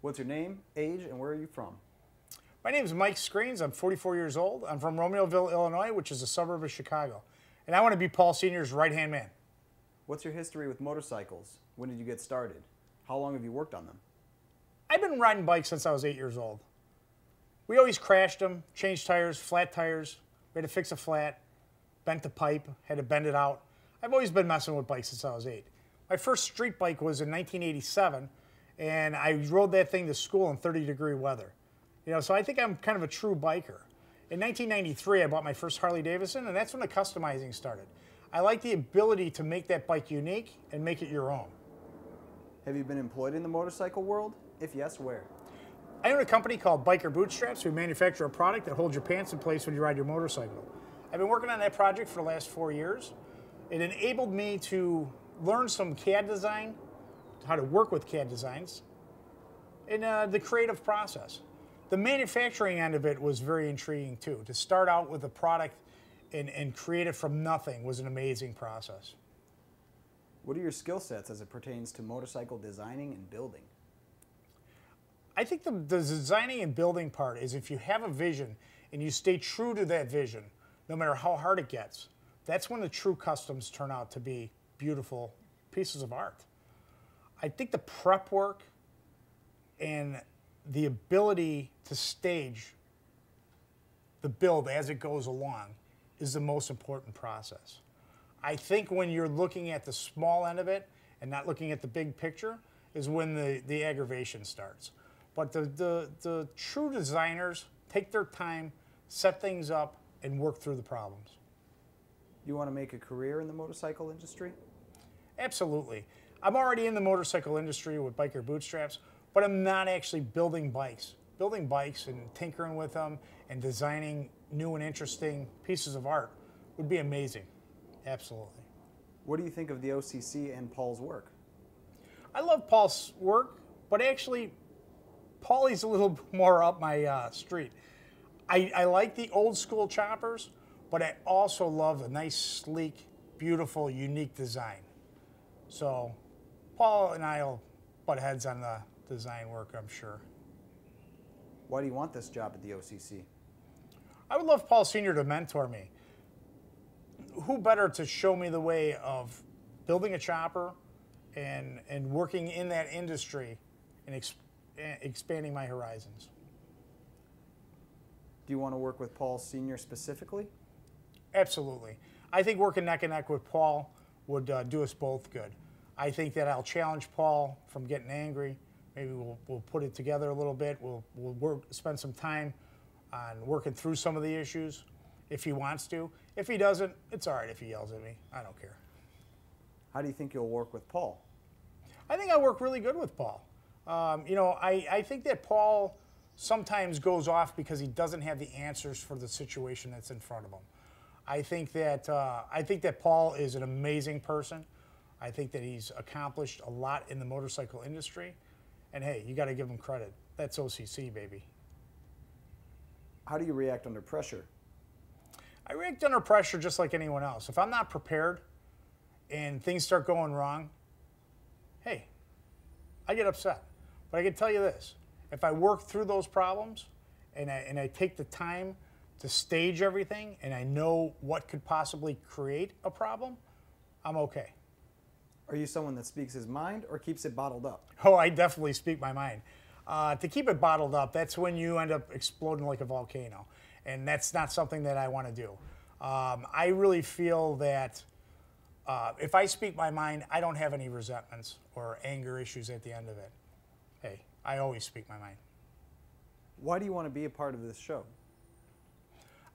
What's your name, age, and where are you from? My name is Mike Screens. I'm 44 years old. I'm from Romeoville, Illinois, which is a suburb of Chicago. And I want to be Paul Sr.'s right-hand man. What's your history with motorcycles? When did you get started? How long have you worked on them? I've been riding bikes since I was 8 years old. We always crashed them, changed tires, flat tires. We had to fix a flat, bent the pipe, had to bend it out. I've always been messing with bikes since I was 8. My first street bike was in 1987, and I rode that thing to school in 30-degree weather. So I think I'm kind of a true biker. In 1993, I bought my first Harley Davidson, and that's when the customizing started. I like the ability to make that bike unique and make it your own. Have you been employed in the motorcycle world? If yes, where? I own a company called Biker Bootstraps. We manufacture a product that holds your pants in place when you ride your motorcycle. I've been working on that project for the last 4 years. It enabled me to learn some CAD design, how to work with CAD designs, and the creative process. The manufacturing end of it was very intriguing too. To start out with a product and create it from nothing was an amazing process. What are your skill sets as it pertains to motorcycle designing and building? I think the designing and building part is if you have a vision and you stay true to that vision, no matter how hard it gets, that's when the true customs turn out to be beautiful pieces of art. I think the prep work and the ability to stage the build as it goes along is the most important process. I think when you're looking at the small end of it and not looking at the big picture is when the aggravation starts. But the true designers take their time, set things up, and work through the problems. You want to make a career in the motorcycle industry? Absolutely. I'm already in the motorcycle industry with Biker Bootstraps, but I'm not actually building bikes. Building bikes and tinkering with them and designing new and interesting pieces of art would be amazing. Absolutely. What do you think of the OCC and Paul's work? I love Paul's work, but actually, Paulie's a little more up my street. I like the old school choppers, but I also love a nice, sleek, beautiful, unique design. So Paul and I will butt heads on the design work, I'm sure. Why do you want this job at the OCC? I would love Paul Sr. to mentor me. Who better to show me the way of building a chopper and working in that industry and expanding my horizons. Do you want to work with Paul Sr. specifically? Absolutely. I think working neck and neck with Paul would do us both good. I think that I'll challenge Paul from getting angry. Maybe we'll put it together a little bit. We'll spend some time on working through some of the issues if he wants to. If he doesn't, it's all right if he yells at me. I don't care. How do you think you'll work with Paul? I think I work really good with Paul. I think that Paul sometimes goes off because he doesn't have the answers for the situation that's in front of him. I think that Paul is an amazing person. I think that he's accomplished a lot in the motorcycle industry. And hey, you got to give him credit. That's OCC, baby. How do you react under pressure? I react under pressure just like anyone else. If I'm not prepared and things start going wrong, hey, I get upset. But I can tell you this, if I work through those problems and I take the time to stage everything and I know what could possibly create a problem, I'm okay. Are you someone that speaks his mind or keeps it bottled up? Oh, I definitely speak my mind. To keep it bottled up, that's when you end up exploding like a volcano. And that's not something that I want to do. I really feel that if I speak my mind, I don't have any resentments or anger issues at the end of it. Hey, I always speak my mind. Why do you want to be a part of this show?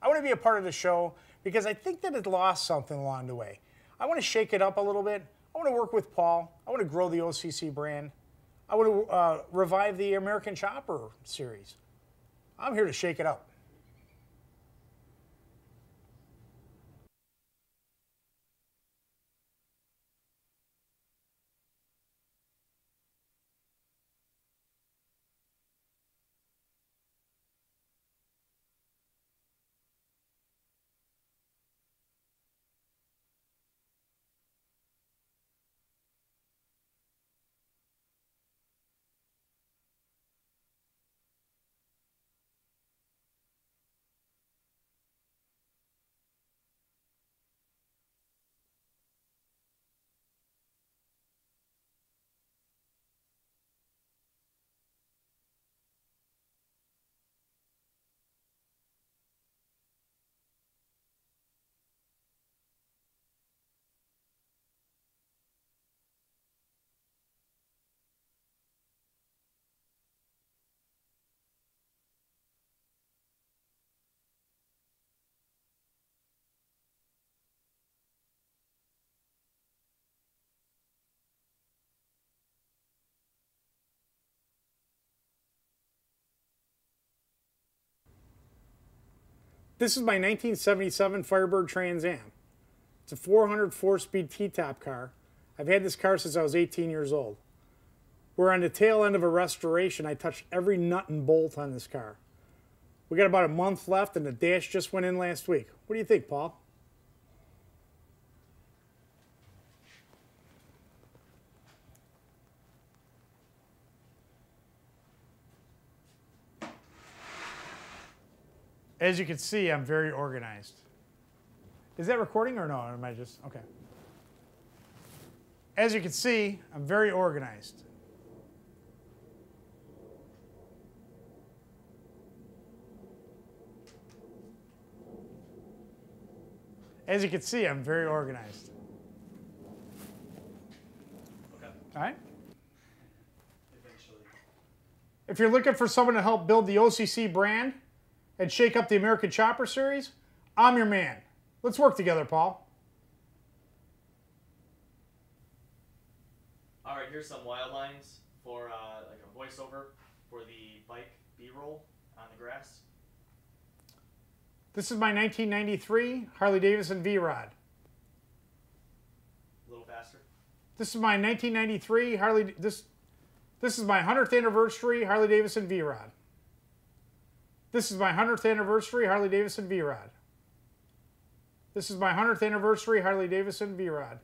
I want to be a part of the show because I think that it lost something along the way. I want to shake it up a little bit. I want to work with Paul. I want to grow the OCC brand. I want to revive the American Chopper series. I'm here to shake it up. This is my 1977 Firebird Trans Am. It's a 404-speed T-top car. I've had this car since I was 18 years old. We're on the tail end of a restoration. I touched every nut and bolt on this car. We got about a month left, and the dash just went in last week. What do you think, Paul? As you can see, I'm very organized. Is that recording or no? Or am I just, okay. As you can see, I'm very organized. As you can see, I'm very organized. Okay. All right? Eventually. If you're looking for someone to help build the OCC brand and shake up the American Chopper Series, I'm your man. Let's work together, Paul. All right, here's some wild lines for like a voiceover for the bike B-roll on the grass. This is my 1993 Harley-Davidson V-Rod. A little faster. This is my 1993 Harley. This is my 100th anniversary Harley-Davidson V-Rod. This is my 100th anniversary Harley-Davidson V-Rod. This is my 100th anniversary Harley-Davidson V-Rod.